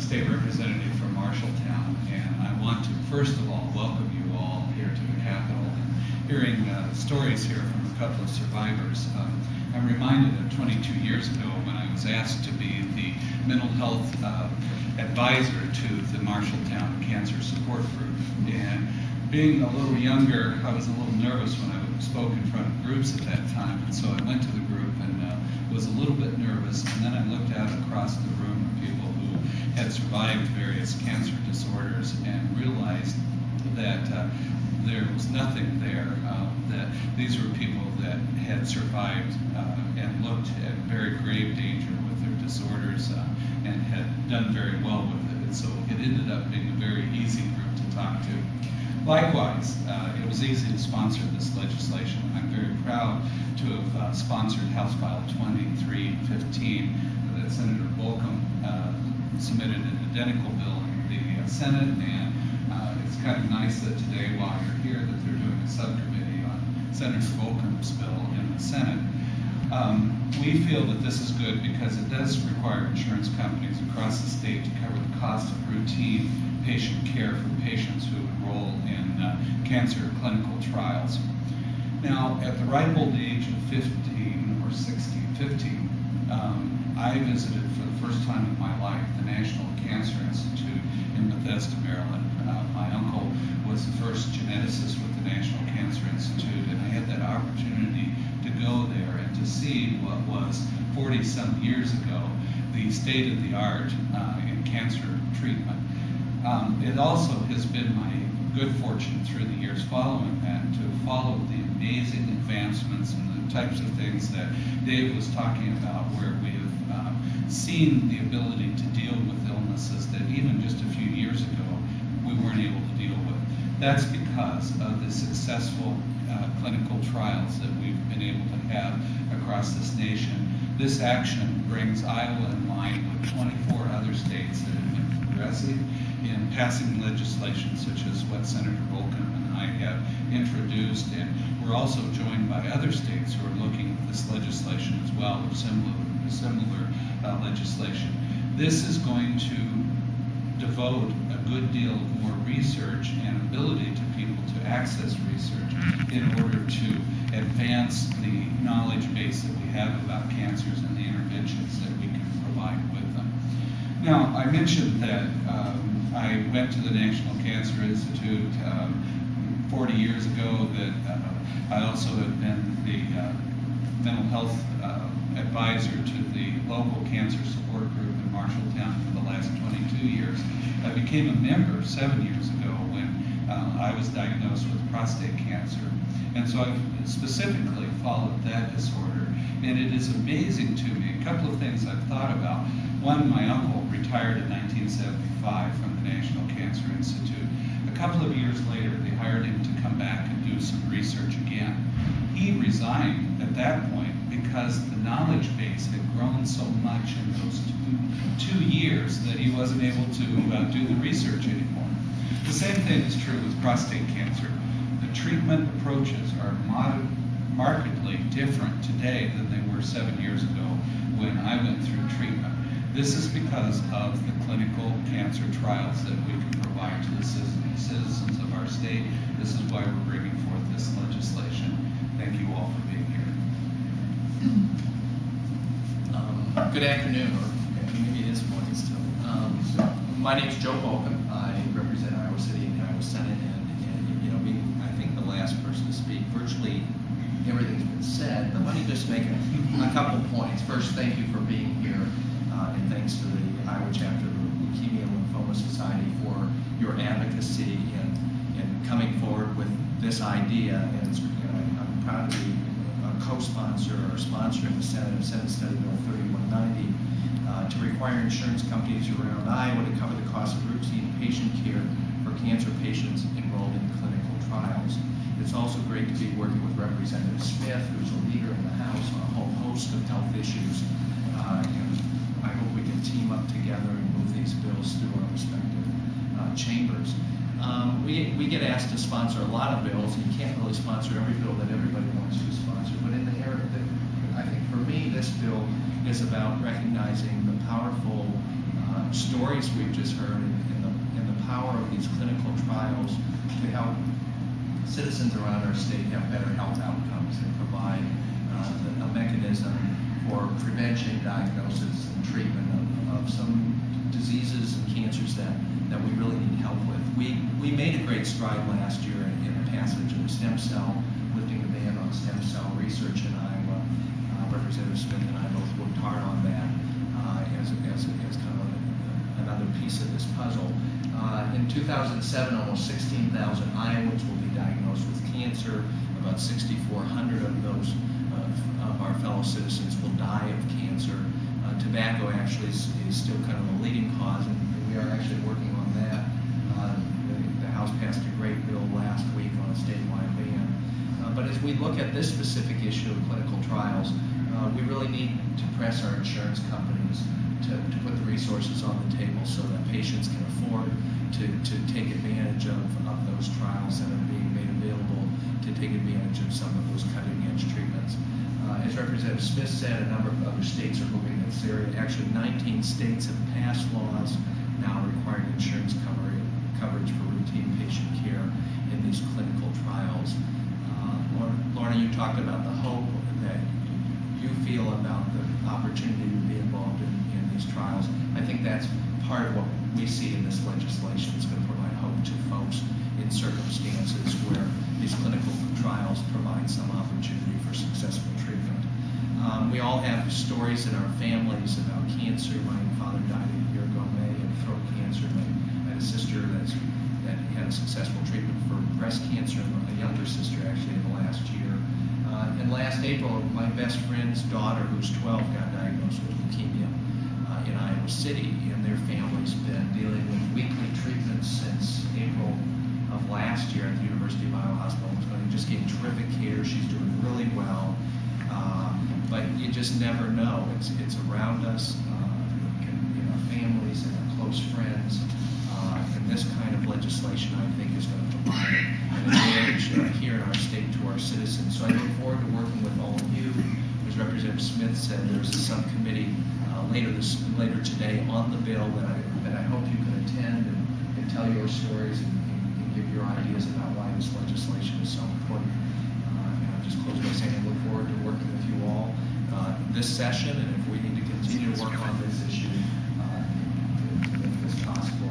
State Representative from Marshalltown, and I want to first of all welcome you all here to the Capitol. And hearing stories here from a couple of survivors, I'm reminded of 22 years ago when I was asked to be the mental health advisor to the Marshalltown Cancer Support Group. And being a little younger, I was a little nervous when I spoke in front of groups at that time, and so I went to the group and was a little bit nervous, and then I looked out across the room at people who had survived various cancer disorders and realized that there was nothing there, that these were people that had survived and looked at very grave danger with their disorders and had done very well with it. And so it ended up being a very easy group to talk to. Likewise, it was easy to sponsor this legislation. I'm very proud to have sponsored House File 2315 that Senator Bolcom submitted an identical bill in the Senate, and it's kind of nice that today, while you're here, that they're doing a subcommittee on Senator Bolcom's bill in the Senate. We feel that this is good because it does require insurance companies across the state to cover the cost of routine patient care for patients who enroll in cancer clinical trials. Now, at the ripe old age of 15 or 16, 15, I visited for the first time in my life the National Cancer Institute in Bethesda, Maryland. My uncle was the first geneticist with the National Cancer Institute, and I had that opportunity to go there and to see what was 40-some years ago the state-of-the-art in cancer treatment. It also has been my good fortune through the years following that to follow the amazing advancements and the types of things that Dave was talking about, where we have seen the ability to deal with illnesses that even just a few years ago we weren't able to deal with. That's because of the successful clinical trials that we've been able to have across this nation. This action brings Iowa in line with 24 other states that have been progressive in passing legislation such as what Senator Bolcom and I have introduced, and we're also joined by other states who are looking at this legislation as well, or similar legislation. This is going to devote a good deal more research and ability to people to access research in order to advance the knowledge base that we have about cancers and the interventions that we can provide with them. Now, I mentioned that I went to the National Cancer Institute 40 years ago, that I also have been the mental health advisor to the local cancer support group in Marshalltown for the last 22 years. I became a member 7 years ago when I was diagnosed with prostate cancer. And so I've specifically followed that disorder. And it is amazing to me, a couple of things I've thought about. One, my uncle retired in 1975 from the National Cancer Institute. A couple of years later, they hired him to come back and do some research again. He resigned at that point because the knowledge base had grown so much in those two years that he wasn't able to do the research anymore. The same thing is true with prostate cancer. The treatment approaches are markedly different today than they were 7 years ago when I went through treatment. This is because of the clinical cancer trials that we can provide to the citizens of our state. This is why we're bringing forth this legislation. Thank you all for being here. Good afternoon, or maybe it is morning still. My name is Joe Bolcom. I represent Iowa City in the Iowa Senate, and you know, being I think the last person to speak, virtually everything's been said. But let me just make a couple points. First, thank you for being here, and thanks to the Iowa chapter of the Leukemia and Lymphoma Society for your advocacy and coming forward with this idea. And I'm proud to be a co-sponsor or sponsor in the Senate Study Bill 3190 to require insurance companies around Iowa to cover the cost of routine patient care for cancer patients enrolled in clinical trials. It's also great to be working with Representative Smith, who's a leader in the House on a whole host of health issues. And I hope we can team up together and move these bills through our respective chambers. We get asked to sponsor a lot of bills, and you can't really sponsor every bill that everybody wants you to sponsor. But in the area that I think for me, this bill is about recognizing the powerful stories we've just heard and the power of these clinical trials to help citizens around our state have better health outcomes and provide a mechanism for prevention, diagnosis, and treatment of some diseases and cancers that we really need help with. We made a great stride last year in the passage of stem cell, lifting the ban on stem cell research in Iowa. Representative Smith and I both worked hard on that as kind of another piece of this puzzle. In 2007, almost 16,000 Iowans will be diagnosed with cancer. About 6,400 of those of our fellow citizens will die of cancer. Tobacco actually is still kind of a leading cause, and we are actually working on that. The House passed a great bill last week on a statewide ban. But as we look at this specific issue of clinical trials, we really need to press our insurance companies to put the resources on the table so that patients can afford to take advantage of those trials that are being made available, to take advantage of some of those cutting-edge treatments. As Representative Smith said, a number of other states are moving in this area. Actually, 19 states have passed laws now requiring insurance coverage for routine patient care in these clinical trials. Lorna, you talked about the hope that you feel about the opportunity to be involved in these trials. I think that's part of what we see in this legislation. It's going to provide hope to folks in circumstances where these clinical trials provide some opportunity for successful treatment. We all have stories in our families about cancer. My father died a year ago in May of throat cancer. I had a sister that had a successful treatment for breast cancer, and a younger sister actually in the last year. And last April, my best friend's daughter, who's 12, got diagnosed with leukemia in Iowa City, and their family's been dealing with weekly treatments since April of last year at the University of Iowa Hospital. Just getting terrific care. She's doing really well, but you just never know. It's around us, in our families and our close friends, and this kind of legislation, I think, is going to provide an advantage here in our state to our citizens. So I look forward to working with all of you. As Representative Smith said, there's a subcommittee later today on the bill that I hope you can attend and tell your stories and give your ideas about why this legislation is so important. And I'll just close by saying I look forward to working with you all this session, and if we need to continue to work on this issue, if it's possible,